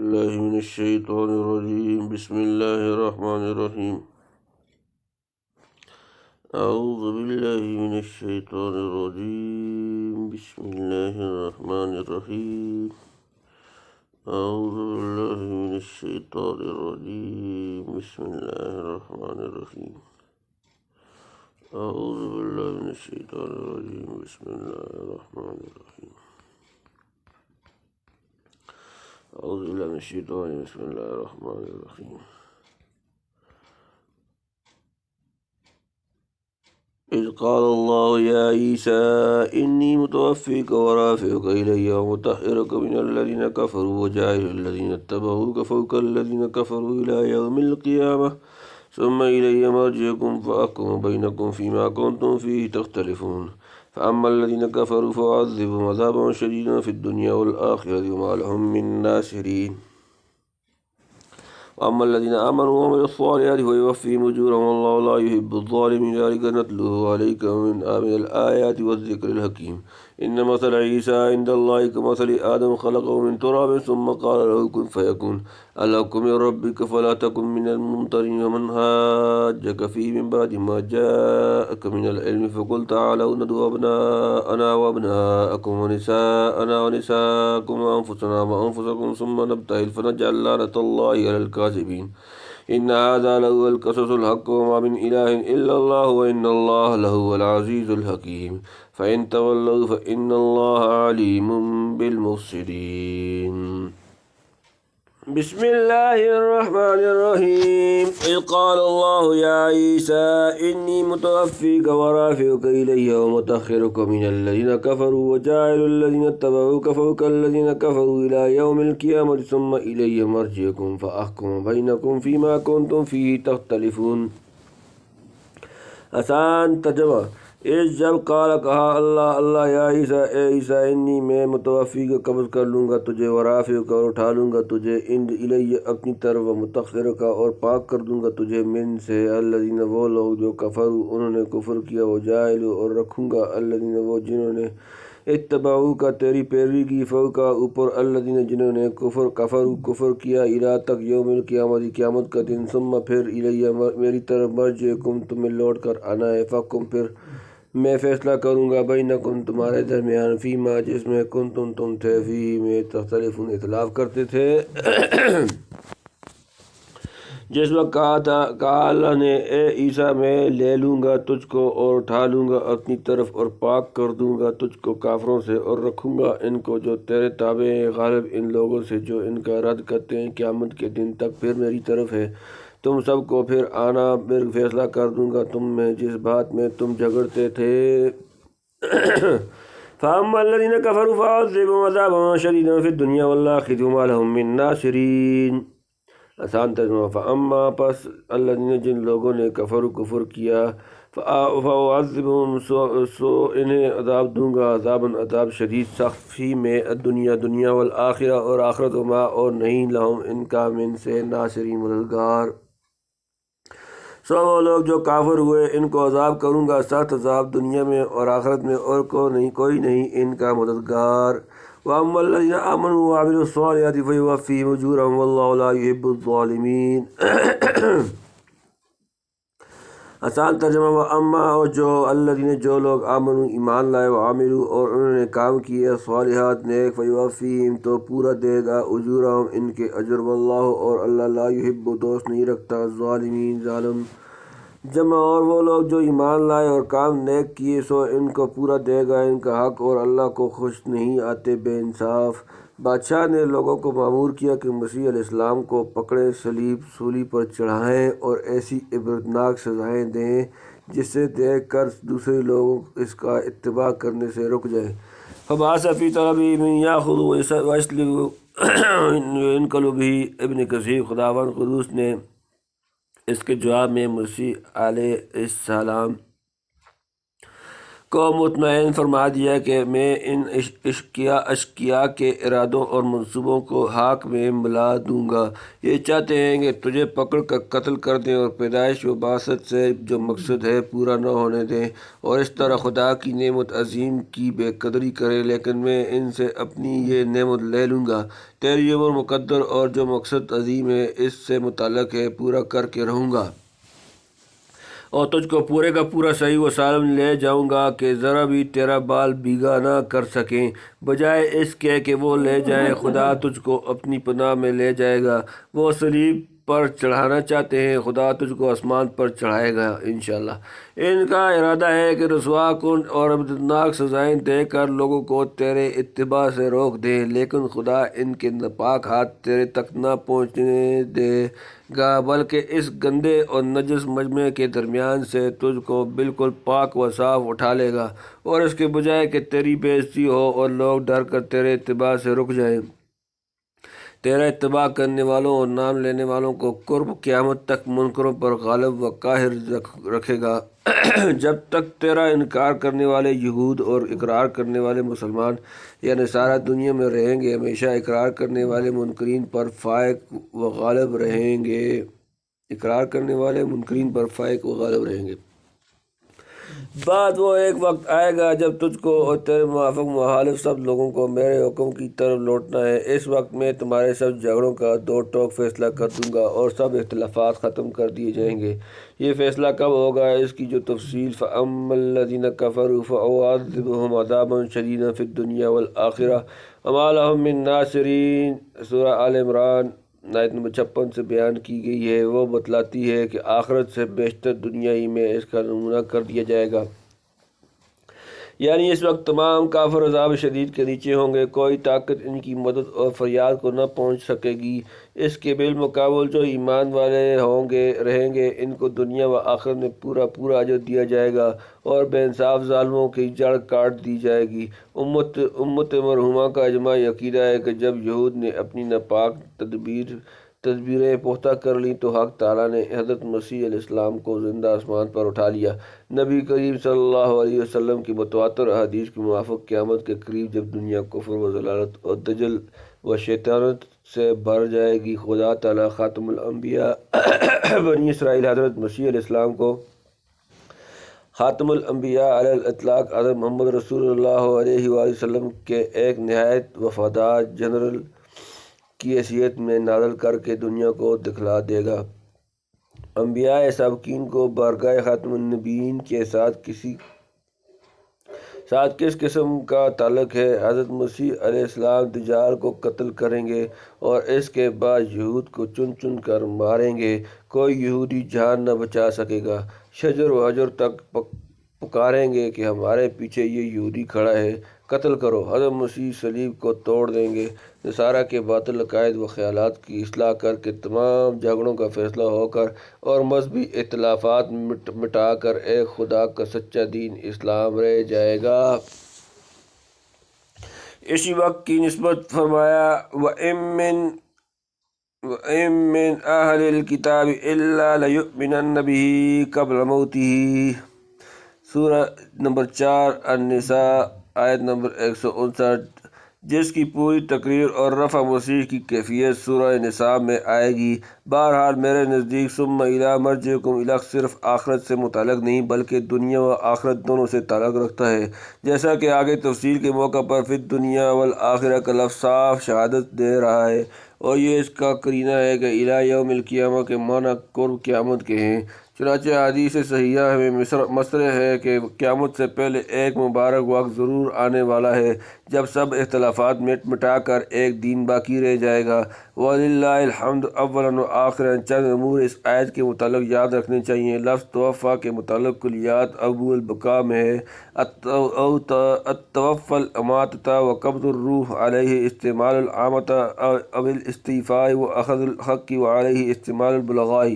بالله من الشيطان الرجيم. بسم الله الرحمن الرحيم. أعوذ بالله من الشيطان الرجيم. بسم الله الرحمن الرحيم. أعوذ بالله من الشيطان الرجيم. بسم الله الرحمن الرحيم. أعوذ بالله من الشيطان الرجيم. بسم الله الرحمن الرحيم. أعوذ بالله من الشيطان الرجيم. بسم الله الرحمن الرحيم. إذ قال الله يا عيسى إني متوفيك ورافعك إلي ومطهرك من الذين كفروا وجاعل الذين اتبعوك فوق الذين كفروا إلى يوم القيامة ثم إلي مرجعكم فأحكم بينكم فيما كنتم فيه تختلفون. فأما الذين كفروا فأعذبهم عذابا شديدا في الدنيا والآخرة وما لهم من ناصرين. وأما الذين آمنوا وعملوا الصالحات فيوفيهم أجورهم والله لا يحب الظالمين. ذلك نتلوه عليك من الآيات والذكر الحكيم. إن مثل عيسى عند الله كمثل آدم خلقه من تراب ثم قال له كن فيكون. الحق من ربك فلا تكن من الممترين. ومن حاجك فيه من بعد ما جاءك من العلم فقل تعالوا ندعو أبناءنا وأبناءكم ونساءنا ونساءكم وأنفسنا وأنفسكم ثم نبتهل فنجعل لعنة الله على الكاذبين. إن هذا لهو القصص الحق وما من إله إلا الله وإن الله لهو العزيز الحكيم. فإن تولوا فإن الله عليم بالمفسدين. بسم الله الرحمن الرحيم. إذ قال الله يا عيسى إني متوفيك ورافعك إلي ومطهرك من الذين كفروا وجاعل الذين اتبعوك فوق الذين كفروا إلى يوم القيامة ثم إلي مرجعكم فأحكم بينكم فيما كنتم فيه تختلفون. آسان ترجمہ. جب قال کہا اللہ یا عیسیٰ اے عیسیٰ انی میں متوفی کا قبض کر لوں گا تجھے ورافع کا اور اٹھا لوں گا تجھے اند الیہ اپنی طرف مطہر کا اور پاک کر دوں گا تجھے من سے الذین وہ لوگ جو کفروا انہوں نے کفر کیا وجاعل اور رکھوں گا الذین وہ جنہوں نے اتبعوا کا تیری پیروی کی فوقا اوپر الذین جنہوں نے کفر کیا الی تک یوم القیامت قیامت کا دن ثم پھر الیہ میری طرف مرجعکم تمہیں لوٹ کر آنا ہے فحکم پھر میں فیصلہ کروں گا بینکم تمہارے درمیان فیما جس میں کنتم تم تھے فی میں تختلفون اختلاف کرتے تھے. جس وقت کہا اللہ نے اے عیسیٰ میں لے لوں گا تجھ کو اور اٹھا لوں گا اپنی طرف اور پاک کر دوں گا تجھ کو کافروں سے اور رکھوں گا ان کو جو تیرے تابع ہیں غالب ان لوگوں سے جو ان کا رد کرتے ہیں قیامت کے دن تک پھر میری طرف ہے تم سب کو پھر آنا پھر فیصلہ کر دوں گا تم میں جس بات میں تم جھگڑتے تھے. فَأَمَّا الَّذِينَ كَفَرُوا فَأُعَذِّبُهُمْ عَذَابًا شَدِيدًا فِي الدُّنْيَا وَالْآخِرَةِ وَمَا لَهُم مِّن نَّاصِرِينَ. آسان ترجمہ. فَأَمَّا پس الَّذِينَ جن لوگوں نے کفر کیا فَأُعَذِّبُهُمْ سو انہیں عذاب دوں گا عذاب شدید سخت فی میں دنیا والآخرہ اور آخرت وما اور نہیں لہم ان کا من سے ناصرین مددگار. سو وہ لوگ جو کافر ہوئے ان کو عذاب کروں گا سخت عذاب دنیا میں اور آخرت میں اور کوئی نہیں ان کا مددگار. وَأَمَّا الَّذِينَ آمَنُوا وَعَمِلُوا الصَّالِحَاتِ فَيُوَفِّيهِمْ أُجُورَهُمْ وَاللَّهُ لَا يُحِبُّ الظَّالِمِينَ. آسان ترجمہ. وَأَمَّا اور جو الَّذِينَ جو لوگ آمنوا ایمان لائے وعملوا اور انہوں نے کام کیے صالحات نیک فیوفیہم تو پورا دے گا اجورہم ان کے اجر واللہ اور اللہ لا یحب دوست نہیں رکھتا الظالمین ظالم. جمع. اور وہ لوگ جو ایمان لائے اور کام نیک کیے سو ان کو پورا دے گا ان کا حق اور اللہ کو خوش نہیں آتے بے انصاف. بادشاہ نے لوگوں کو مامور کیا کہ مسیح علیہ السلام کو پکڑے سولی پر چڑھائیں اور ایسی عبرتناک سزائیں دیں جس سے دیکھ کر دوسرے لوگ اس کا اتباع کرنے سے رک جائیں. فبعث فی طلبہ من یاخذ ویسلب انقلب بھی. ابن کثیر خداوند قدوس نے اس کے جواب میں مسیح علیہ السلام کو مطمئن فرما دیا کہ میں ان اشقیاء کے ارادوں اور منصوبوں کو حق میں ملا دوں گا۔ یہ چاہتے ہیں کہ تجھے پکڑ کر قتل کر دیں اور پیدائش و بعثت سے جو مقصد ہے پورا نہ ہونے دیں، اور اس طرح خدا کی نعمت عظیم کی بے قدری کریں، لیکن میں ان سے اپنی یہ نعمت لے لوں گا۔ تیری عمر مقدر اور جو مقصد عظیم ہے اس سے متعلق ہے پورا کر کے رہوں گا، اور تجھ کو پورے کا پورا صحیح و سالم لے جاؤں گا کہ ذرا بھی تیرا بال بیگا نہ کر سکیں۔ بجائے اس کے کہ وہ لے جائیں، خدا تجھ کو اپنی پناہ میں لے جائے گا۔ وہ صلیب پر چڑھانا چاہتے ہیں، خدا تجھ کو آسمان پر چڑھائے گا انشاءاللہ۔ ان کا ارادہ ہے کہ رسوا کن اور عبرتناک سزائیں دے کر لوگوں کو تیرے اتباع سے روک دیں، لیکن خدا ان کے ناپاک ہاتھ تیرے تک نہ پہنچنے دے گا، بلکہ اس گندے اور نجس مجمع کے درمیان سے تجھ کو بالکل پاک و صاف اٹھا لے گا، اور اس کے بجائے کہ تیری بے عزتی ہو اور لوگ ڈر کر تیرے اتباع سے رک جائیں، تیرا اتباع کرنے والوں اور نام لینے والوں کو قرب قیامت تک منکروں پر غالب و قاہر رکھے گا۔ جب تک تیرا انکار کرنے والے یہود اور اقرار کرنے والے مسلمان یعنی سارا دنیا میں رہیں گے، ہمیشہ اقرار کرنے والے منکرین پر فائق و غالب رہیں گے۔ اقرار کرنے والے منکرین پر فائق و غالب رہیں گے۔ بعد وہ ایک وقت آئے گا جب تجھ کو اور تیرے موافق مخالف سب لوگوں کو میرے حکم کی طرف لوٹنا ہے۔ اس وقت میں تمہارے سب جھگڑوں کا دو ٹوک فیصلہ کر دوں گا اور سب اختلافات ختم کر دیے جائیں گے۔ یہ فیصلہ کب ہوگا اس کی جو تفصیل فَأَمَّا الَّذِينَ كَفَرُوا فَأُعَذِّبُهُمْ عَذَابًا شَدِيدًا فِي الدُّنْيَا وَالْآخِرَةِ وَمَا لَهُم مِّن نَّاصِرِينَ۔ سورہ آل عمران آیت نمبر 56 سے بیان کی گئی ہے۔ وہ بتلاتی ہے کہ آخرت سے بیشتر دنیا ہی میں اس کا نمونہ کر دیا جائے گا، یعنی اس وقت تمام کافر عذاب شدید کے نیچے ہوں گے، کوئی طاقت ان کی مدد اور فریاد کو نہ پہنچ سکے گی۔ اس کے بالمقابل جو ایمان والے رہیں گے، ان کو دنیا و آخرت میں پورا اجر دیا جائے گا، اور بے انصاف ظالموں کی جڑ کاٹ دی جائے گی۔ امت مرحومہ کا اجماعی عقیدہ ہے کہ جب یہود نے اپنی ناپاک تدبیریں پختہ کر لیں تو حق تعالیٰ نے حضرت مسیح علیہ السلام کو زندہ آسمان پر اٹھا لیا۔ نبی کریم صلی اللہ علیہ وسلم کی متواتر احادیث کے موافق قیامت کے قریب جب دنیا کفر و ضلالت اور دجل و شیطانت سے بھر جائے گی، خدا تعالیٰ خاتم الانبیاء بنی اسرائیل حضرت مسیح علیہ السلام کو خاتم الانبیاء علی الاطلاق حضرت محمد رسول اللہ علیہ وآلہ وسلم کے ایک نہایت وفادار جنرل کی حیثیت میں نازل کر کے دنیا کو دکھلا دے گا۔ انبیاء سابقین کو بارگاہ خاتم النبیین کے ساتھ کس قسم کا تعلق ہے؟ حضرت مسیح علیہ السلام دجال کو قتل کریں گے اور اس کے بعد یہود کو چن چن کر ماریں گے، کوئی یہودی جان نہ بچا سکے گا۔ شجر و حجر تک پکاریں گے کہ ہمارے پیچھے یہ یہودی کھڑا ہے، قتل کرو۔ حضرت مسیح صلیب کو توڑ دیں گے، نصارہ کے باطل عقائد و خیالات کی اصلاح کر کے تمام جھگڑوں کا فیصلہ ہو کر اور مذہبی اختلافات مٹا کر ایک خدا کا سچا دین اسلام رہ جائے گا۔ اسی وقت کی نسبت فرمایا وَإِن مِّنْ أَهْلِ الْكِتَابِ إِلَّا لَيُؤْمِنَنَّ بِهِ قَبْلَ مَوْتِهِ۔ سورہ نمبر 4 النساء آیت نمبر 159، جس کی پوری تقریر اور رفع مسیح کی کیفیت سورہ نساء میں آئے گی۔ بہرحال میرے نزدیک ثم الی مرجعکم الی صرف آخرت سے متعلق نہیں بلکہ دنیا و آخرت دونوں سے تعلق رکھتا ہے، جیسا کہ آگے تفصیل کے موقع پر فی الدنیا والآخرہ کا لفظ صاف شہادت دے رہا ہے، اور یہ اس کا قرینہ ہے کہ الی یوم القیامہ کے معنی قرب قیامت کے ہیں۔ چنانچہ حدیث صحیحہ میں مصرح ہے کہ قیامت سے پہلے ایک مبارک وقت ضرور آنے والا ہے جب سب اختلافات مٹا کر ایک دین باقی رہ جائے گا۔ وَلِلَّهِ الْحَمْدُ اولاً وآخراً۔ چند امور اس آیت کے متعلق یاد رکھنے چاہیے۔ لفظ توفیٰ کے متعلق کلیات ابو البقاء میں ہے التوفی الاماتۃ وقبض الروح علیہ استعمال العامۃ او الاستیفاء واخذ الحق وعلیہ استعمال البلغاء۔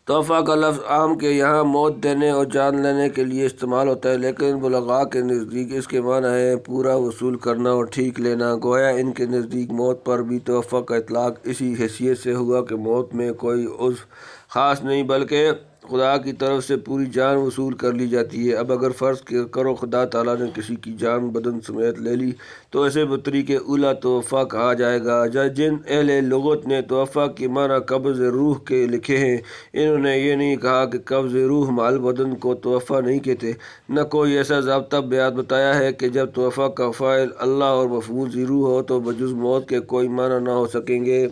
توفیٰ کا لفظ عام کے یہاں موت دینے اور جان لینے کے لیے استعمال ہوتا ہے، لیکن بلغاء کے نزدیک اس کے معنی ہے پورا وصول کرنا اور ٹھیک لینا۔ گویا ان کے نزدیک موت پر بھی توفیٰ کا اطلاق اسی حیثیت سے ہوا کہ موت میں کوئی عضو خاص نہیں بلکہ خدا کی طرف سے پوری جان وصول کر لی جاتی ہے۔ اب اگر فرض کرو خدا تعالیٰ نے کسی کی جان بدن سمیت لے لی تو اسے بطریق اولیٰ توفیٰ کہا جائے گا۔ جن اہل لغت نے توفیٰ کے معنی قبض روح کے لکھے ہیں، انہوں نے یہ نہیں کہا کہ قبض روح مال بدن کو توفیٰ نہیں کہتے۔ نہ کوئی ایسا ضابطہ بیان بتایا ہے کہ جب توفیٰ کا فاعل اللہ اور مفعول روح ہو تو بجز موت کے کوئی معنی نہ ہو سکیں گے۔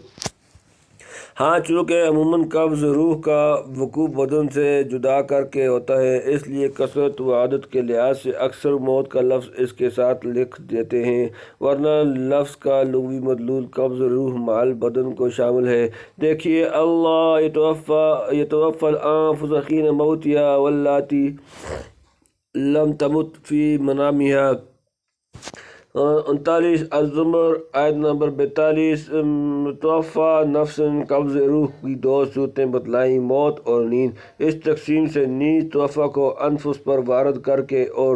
ہاں، چونکہ عموماً قبض روح کا وقوع بدن سے جدا کر کے ہوتا ہے، اس لیے کثرت و عادت کے لحاظ سے اکثر موت کا لفظ اس کے ساتھ لکھ دیتے ہیں، ورنہ لفظ کا لغوی مدلول قبض روح مال بدن کو شامل ہے۔ دیکھیے، اللہ یتوفی الانفس حین موتها واللاتی لم تمت فی منامها 39 الزمر آیت نمبر 42۔ توفیٰ نفس قبض روح کی دو صورتیں بتلائیں، موت اور نیند۔ اس تقسیم سے نیز توفیٰ کو انفس پر وارد کر کے اور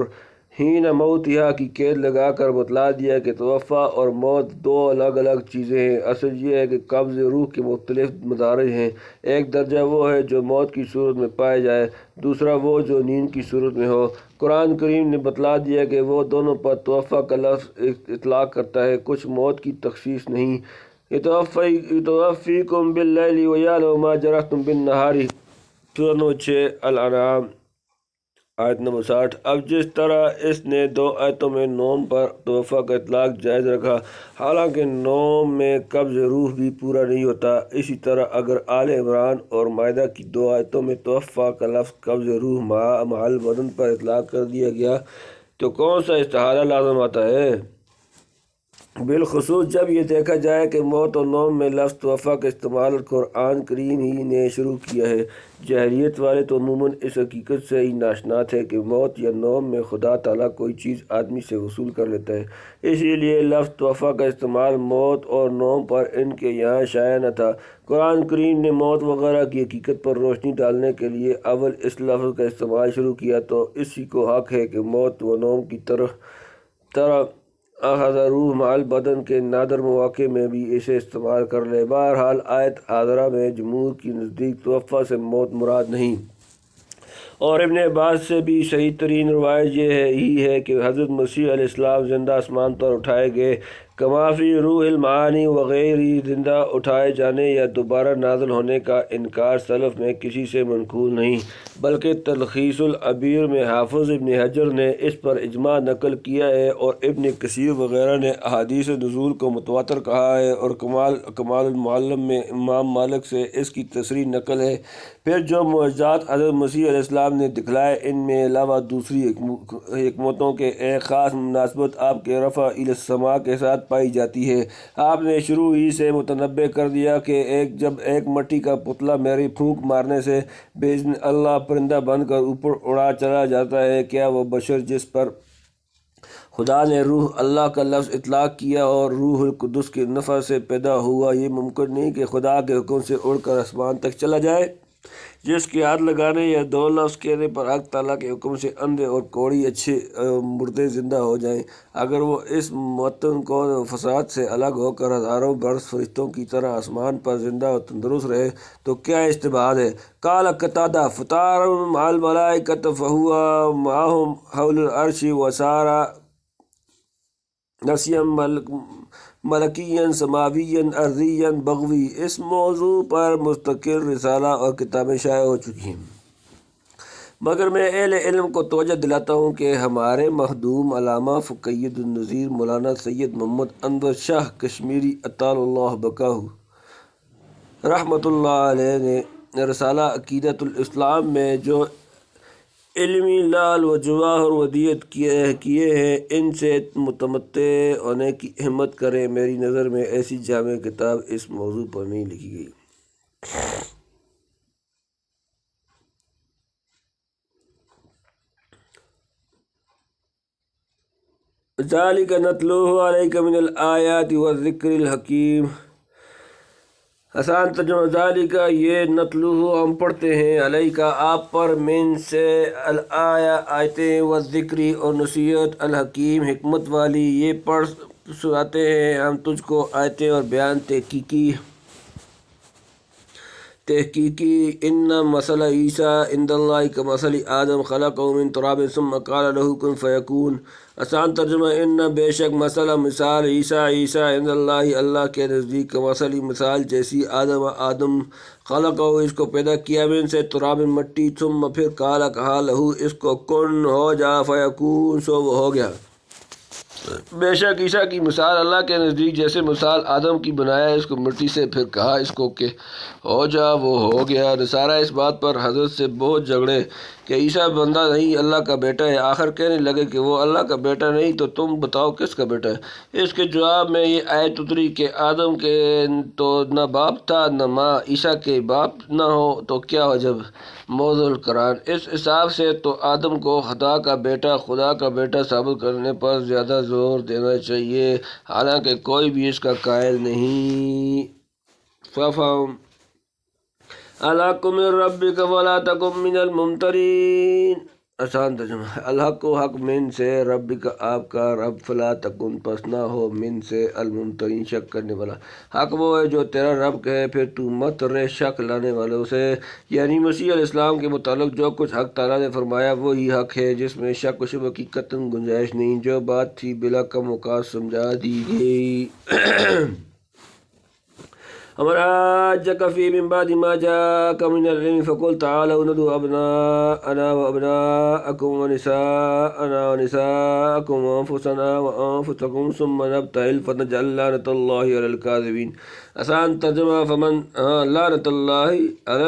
حین موتہا کی قید لگا کر بتلا دیا کہ توفیٰ اور موت دو الگ الگ چیزیں ہیں۔ اصل یہ ہے کہ قبض روح کے مختلف مدارج ہیں۔ ایک درجہ وہ ہے جو موت کی صورت میں پائے جائے، دوسرا وہ جو نیند کی صورت میں ہو۔ قرآن کریم نے بتلا دیا کہ وہ دونوں پر توفیٰ کا لفظ اطلاق کرتا ہے، کچھ موت کی تخصیص نہیں۔ یتوفیکم باللیل ویعلم ما جرحتم بالنہار، سورہ نمبر 6 الانعام آیت نمبر 60۔ اب جس طرح اس نے دو آیتوں میں نوم پر توفیٰ کا اطلاق جائز رکھا، حالانکہ نوم میں قبض روح بھی پورا نہیں ہوتا، اسی طرح اگر آل عمران اور مائدہ کی دو آیتوں میں توفیٰ کا لفظ قبض روح مال بدن پر اطلاق کر دیا گیا تو کون سا استحالہ لازم آتا ہے؟ بالخصوص جب یہ دیکھا جائے کہ موت اور نوم میں لفظ توفیٰ کا استعمال قرآن کریم ہی نے شروع کیا ہے۔ جاہلیت والے تو عموماً اس حقیقت سے ہی ناشنا تھے کہ موت یا نوم میں خدا تعالیٰ کوئی چیز آدمی سے وصول کر لیتا ہے، اسی لیے لفظ توفیٰ کا استعمال موت اور نوم پر ان کے یہاں شائع نہ تھا۔ قرآن کریم نے موت وغیرہ کی حقیقت پر روشنی ڈالنے کے لیے اول اس لفظ کا استعمال شروع کیا، تو اسی کو حق ہے کہ موت و نوم کی طرح اخذ روح مال بدن کے نادر مواقع میں بھی اسے استعمال کر لے۔ بہرحال آیت حاضرہ میں جمہور کی نزدیک توفیٰ سے موت مراد نہیں، اور ابن عباس سے بھی صحیح ترین روایت یہ ہی ہے کہ حضرت مسیح علیہ السلام زندہ آسمان پر اٹھائے گئے، کما فی روح المعانی وغیر زندہ اٹھائے جانے یا دوبارہ نازل ہونے کا انکار سلف میں کسی سے منقول نہیں، بلکہ تلخیص العبیر میں حافظ ابن حجر نے اس پر اجماع نقل کیا ہے، اور ابن کثیر وغیرہ نے احادیث نزول کو متواتر کہا ہے، اور کمال المعلم میں امام مالک سے اس کی تصریح نقل ہے۔ پھر جو معجزات حضرت مسیح علیہ السلام نے دکھلائے، ان میں علاوہ دوسری حکمتوں کے ایک خاص مناسبت آپ کے رفع الی السماء کے ساتھ پائی جاتی ہے۔ آپ نے شروع ہی سے متنبہ کر دیا کہ جب ایک مٹی کا پتلا میری پھونک مارنے سے باذن اللہ پرندہ بن کر اوپر اڑا چلا جاتا ہے، کیا وہ بشر جس پر خدا نے روح اللہ کا لفظ اطلاق کیا اور روح القدس کے نفخ سے پیدا ہوا، یہ ممکن نہیں کہ خدا کے حکم سے اڑ کر آسمان تک چلا جائے؟ جس کے ہاتھ لگانے یا دو لفظ کہنے پر حق تعالیٰ کے حکم سے اندھے اور کوڑی اچھے مردے زندہ ہو جائیں، اگر وہ اس متن کو فساد سے الگ ہو کر ہزاروں برس فرشتوں کی طرح آسمان پر زندہ اور تندرست رہے تو کیا استبعاد ہے؟ قال قتادہ فطار مع الملائکۃ فہو معہم حول العرش وصار نسیا ملکیاً سماویاً ارضیاً بغوی۔ اس موضوع پر مستقل رسالہ اور کتابیں شائع ہو چکی ہیں، مگر میں اہل علم کو توجہ دلاتا ہوں کہ ہمارے مخدوم علامہ فقید النظیر مولانا سید محمد انور شاہ کشمیری اطال اللہ بقاہ رحمۃ اللہ علیہ نے رسالہ عقیدۃ الاسلام میں جو علمی لال و جواہر ودیت کیے ہیں، ان سے متمتع ہونے کی ہمت کریں۔ میری نظر میں ایسی جامع کتاب اس موضوع پر نہیں لکھی گئی۔ ذالک نتلوہ علیک من الآیات والذکر الحکیم۔ آسان ترجمہ ذالک یہ نتلوہ ہم پڑھتے ہیں، علیک آپ پر، من سے الآیا آیتیں، والذکری اور نصیحت، الحکیم حکمت والی، یہ پڑھ سناتے ہیں ہم تجھ کو آیتیں اور بیان تحقیقی۔ تحقیقی ان مثل عیسیٰ عند اللہ کمثل آدم خلقہ من تراب ثم قال له کن فیکون۔ آسان ترجمہ ان بے شک مثلا مثال عیسیٰ عند اللہ اللہ کے نزدیک کمثل مثال جیسی آدم خلقہ اس کو پیدا کیا من سے تراب مٹی ثم پھر قال کہا لہو اس کو کن ہو جا فیکون سو وہ ہو گیا۔ بے شک عیسیٰ کی مثال اللہ کے نزدیک جیسے مثال آدم کی بنایا اس کو مٹی سے پھر کہا اس کو کہ ہو جا وہ ہو گیا۔ نصارہ اس بات پر حضرت سے بہت جھگڑے کہ عیسیٰ بندہ نہیں اللہ کا بیٹا ہے، آخر کہنے لگے کہ وہ اللہ کا بیٹا نہیں تو تم بتاؤ کس کا بیٹا ہے؟ اس کے جواب میں یہ آیت اتری کہ آدم کے تو نہ باپ تھا نہ ماں، عیسیٰ کے باپ نہ ہو تو کیا ہو جب موضوع القرآن۔ اس حساب سے تو آدم کو خدا کا بیٹا ثابت کرنے پر زیادہ زور دینا چاہیے، حالانکہ کوئی بھی اس کا قائل نہیں۔ فَفَهَمْ الحق من ربک ولا تکن من الممترین۔ آسان ترجمہ الحق کو حق من سے ربک آپ کا رب فلا تکن پس نہ ہو من سے الممترین شک کرنے والا۔ حق وہ ہے جو تیرا رب کہے پھر تو مت رہ شک لانے والوں سے، یعنی مسیح علیہ السلام کے متعلق جو کچھ حق تعالیٰ نے فرمایا وہی حق ہے جس میں شک و شبہ کی قطعاً گنجائش نہیں، جو بات تھی بلا کم وقت سمجھا دی گئی۔ ومن حاجك فيه من بعد ما جاءك من العلم فقل تعالوا ندعو أبناءنا وأبناءكم ونساءنا ونساءكم وأنفسنا وأنفسكم ثم نبتهل فنجعل لعنة الله على الكاذبين۔ آسان ترجمہ لعنت اللہ علی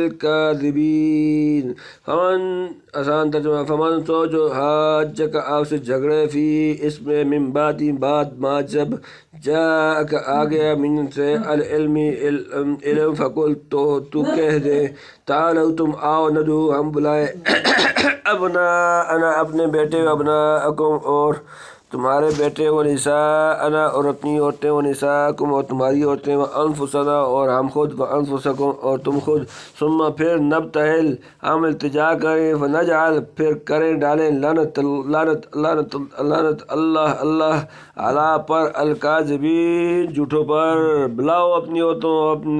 الکاذبین۔ آسان ترجمہ فمن سو جو حاج کا آپ سے جھگڑے فی اس میں من بعد ما جب جاءک آ گیا من سے علم فقل تو کہہ دے تعالوا تم آؤ ندعو ہم بلائے ابناءنا اپنے بیٹے ابناءکم اور تمہارے بیٹے ونساءنا اور اپنی عورتیں ونساءکم اور تمہاری عورتیں وانفسنا اور ہم خود وانفسکم اور تم خود ثم پھر نبتہل ہم التجا کریں فنجعل پھر کریں ڈالیں لعنت اللہ علی پر الکاذبین جھوٹوں پر۔ بلاؤ اپنی عورتوں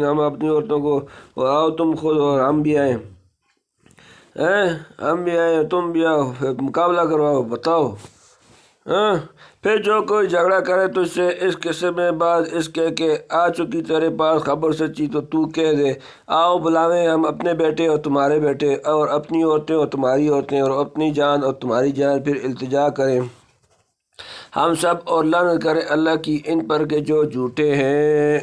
ہم اپنی عورتوں کو آؤ تم خود اور ہم بھی آئیں تم بھی آؤ مقابلہ کرواؤ بتاؤ۔ پھر جو کوئی جھگڑا کرے تجھ سے اس قصے میں بعد اس کے کہ آ چکی تیرے پاس خبر سچی تو کہہ دے آؤ بلاویں ہم اپنے بیٹے اور تمہارے بیٹے اور اپنی عورتیں اور تمہاری عورتیں اور اپنی جان اور تمہاری جان، پھر التجا کریں ہم سب اور لعنت کریں اللہ کی ان پر کہ جو جھوٹے ہیں۔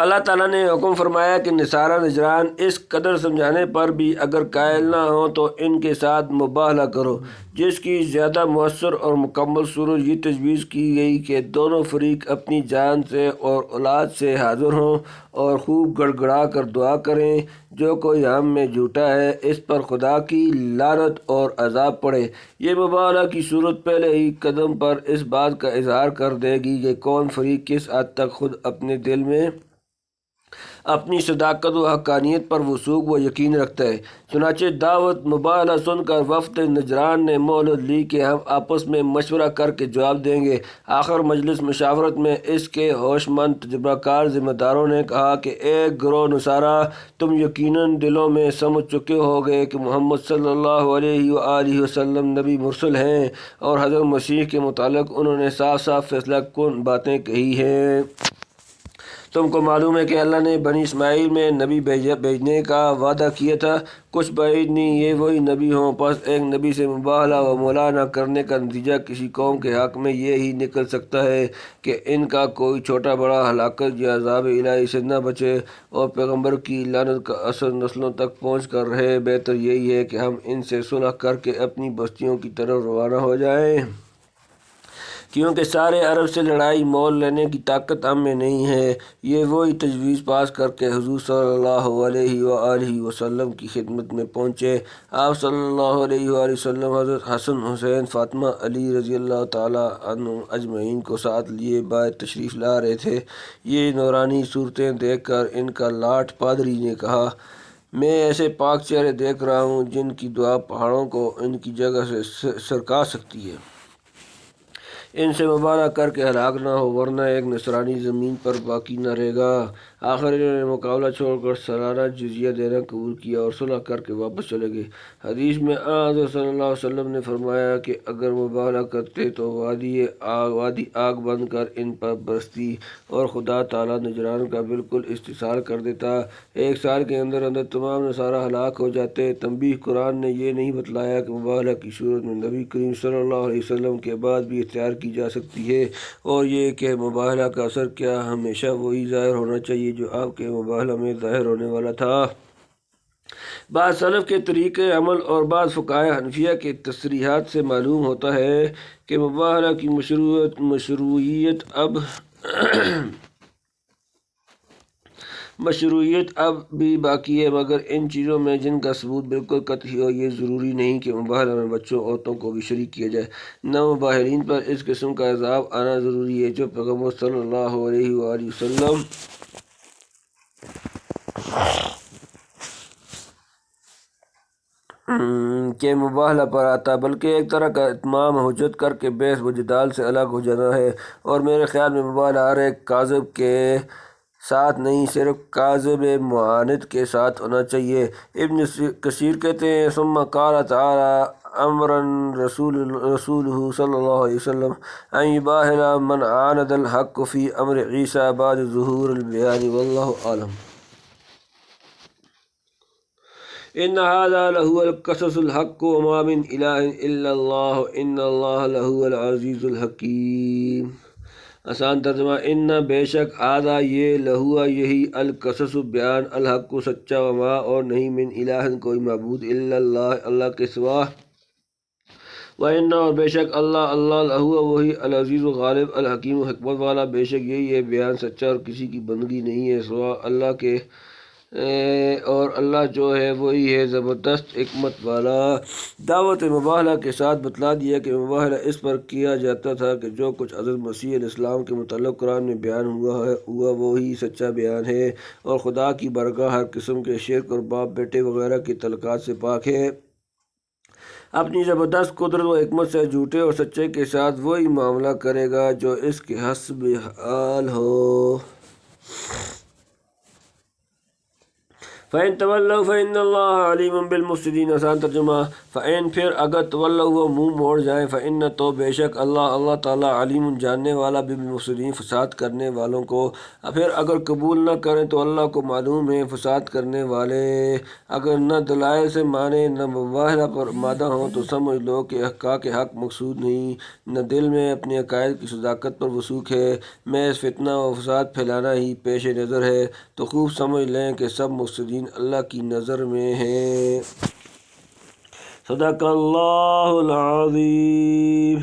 اللہ تعالیٰ نے حکم فرمایا کہ نصارہ نجران اس قدر سمجھانے پر بھی اگر قائل نہ ہوں تو ان کے ساتھ مباہلہ کرو، جس کی زیادہ مؤثر اور مکمل صورت یہ تجویز کی گئی کہ دونوں فریق اپنی جان سے اور اولاد سے حاضر ہوں اور خوب گڑ گڑا کر دعا کریں جو کوئی ہم میں جھوٹا ہے اس پر خدا کی لعنت اور عذاب پڑے۔ یہ مباہلہ کی صورت پہلے ہی قدم پر اس بات کا اظہار کر دے گی کہ کون فریق کس حد تک خود اپنے دل میں اپنی صداقت و حقانیت پر وثوق و یقین رکھتا ہے۔ چنانچہ دعوت مباہلہ سن کر وفد نجران نے مہلت لی کہ ہم آپس میں مشورہ کر کے جواب دیں گے۔ آخر مجلس مشاورت میں اس کے ہوش مند تجربہ کار ذمہ داروں نے کہا کہ ایک گروہ نصارہ تم یقیناً دلوں میں سمجھ چکے ہوگے کہ محمد صلی اللہ علیہ وآلہ وسلم نبی مرسل ہیں اور حضرت مسیح کے متعلق انہوں نے صاف صاف فیصلہ کن باتیں کہی ہیں۔ تم کو معلوم ہے کہ اللہ نے بنی اسماعیل میں نبی بھیجنے کا وعدہ کیا تھا، کچھ بعید نہیں یہ وہی نبی ہوں، پس ایک نبی سے مباہلہ و مولا نہ کرنے کا نتیجہ کسی قوم کے حق میں یہ ہی نکل سکتا ہے کہ ان کا کوئی چھوٹا بڑا ہلاکت یا عذاب الہی سے نہ بچے اور پیغمبر کی لعنت کا اثر نسلوں تک پہنچ کر رہے۔ بہتر یہی ہے کہ ہم ان سے صلح کر کے اپنی بستیوں کی طرف روانہ ہو جائیں، کیونکہ سارے عرب سے لڑائی مول لینے کی طاقت ہم میں نہیں ہے۔ یہ وہی تجویز پاس کر کے حضور صلی اللہ علیہ وآلہ وسلم کی خدمت میں پہنچے۔ آپ صلی اللہ علیہ وآلہ وسلم حضرت حسن حسین فاطمہ علی رضی اللہ تعالیٰ عنہم اجمعین کو ساتھ لیے باہر تشریف لا رہے تھے۔ یہ نورانی صورتیں دیکھ کر ان کا لاٹ پادری نے کہا میں ایسے پاک چہرے دیکھ رہا ہوں جن کی دعا پہاڑوں کو ان کی جگہ سے سرکا سکتی ہے۔ ان سے مبالغہ کر کے ہلاک نہ ہو، ورنہ ایک نصرانی زمین پر باقی نہ رہے گا۔ آخر انہوں نے مقابلہ چھوڑ کر سالانہ جزیہ دینا قبول کیا اور صلح کر کے واپس چلے گئے۔ حدیث میں حضرت صلی اللہ علیہ وسلم نے فرمایا کہ اگر مبالغہ کرتے تو وادی آگ بن کر ان پر برستی اور خدا تعالیٰ نجران کا بالکل استحصال کر دیتا، 1 سال کے اندر اندر تمام نصارہ ہلاک ہو جاتے۔ تنبیہ: قرآن نے یہ نہیں بتلایا کہ مبالغہ کی صورت میں نبی کریم صلی اللہ علیہ وسلم کے بعد بھی اختیار کی جا سکتی ہے، اور یہ کہ مبالغہ کا اثر کیا ہمیشہ وہی ظاہر ہونا چاہیے جو آپ کے مبالغہ میں ظاہر ہونے والا تھا۔ بعض سلف کے طریقۂ عمل اور بعض فقہائے حنفیہ کے تصریحات سے معلوم ہوتا ہے کہ مبالغہ کی مشروعیت اب بھی باقی ہے، مگر ان چیزوں میں جن کا ثبوت بالکل قطعی ہو۔ یہ ضروری نہیں کہ مبالغہ میں بچوں عورتوں کو بھی شریک کیا جائے۔ نہ مبالغین پر اس قسم کا عذاب آنا ضروری ہے جو پیغمبر صلی اللہ علیہ وآلہ وسلم کے مبالغہ پر آتا، بلکہ ایک طرح کا اتمام حجت کر کے بحث و جدال سے الگ ہو جانا ہے۔ اور میرے خیال میں مبالغہ ہر ایک کاذب کے ساتھ نہیں، صرف کاذب معاند کے ساتھ ہونا چاہیے۔ ابن کثیر کہتے ہیں: ثم قال تعالی امرا رسولہ صلی اللہ علیہ وسلم ان یباہل من عاند الحق فی امر عیسیٰ بعد ظہور البیان، واللہ اعلم۔ ان ھذا لہو القصص الحق وما من الہ الا اللہ ان اللہ لہو العزیز الحکیم۔ آسان ترجمہ: ان بے شک ھذا یہ لہو یہی القصص بیان الحق سچا، وما اور نہیں من الہ کوئی معبود الا اللہ اللہ کے سوا، وَإِنَّ اور بے شک اللہ لہو وہی العزیز غالب الحکیم حکمت والا، بے شک یہی ہے بیان سچا اور کسی کی بندگی نہیں ہے سوا اللہ کے، اور اللہ جو ہے وہی ہے زبردست حکمت والا۔ دعوت مبالغہ کے ساتھ بتلا دیا کہ مبالغہ اس پر کیا جاتا تھا کہ جو کچھ حضرت مسیح علیہ السلام کے متعلق قرآن میں بیان ہوا وہی سچا بیان ہے، اور خدا کی بارگاہ ہر قسم کے شرک اور باپ بیٹے وغیرہ کی تعلقات سے پاک ہے۔ اپنی زبردست قدرت و حکمت سے جھوٹے اور سچے کے ساتھ وہی معاملہ کرے گا جو اس کے حسب حال ہو۔ فَإِن تَوَلَّوْا فَإِنَّ اللَّهَ عَلِيمٌ بِالْمُفْسِدِينَ۔ آسان ترجمہ: فَإِن پھر اگر تولوا وہ منہ موڑ جائیں، فَإِنَّ تو بے شک اللہ تعالیٰ علیم جاننے والا بالمفسدین فساد کرنے والوں کو۔ پھر اگر قبول نہ کریں تو اللہ کو معلوم ہے فساد کرنے والے۔ اگر نہ دلائل سے مانے نہ مبالغہ پر آمادہ ہوں تو سمجھ لو کہ احقاق حق مقصود نہیں، نہ دل میں اپنے عقائد کی صداقت پر وثوق ہے، محض فتنہ و فساد پھیلانا ہی پیش نظر ہے، تو خوب سمجھ لیں کہ سب مفسدین اللہ کی نظر میں ہیں۔ صدق اللہ العظیم۔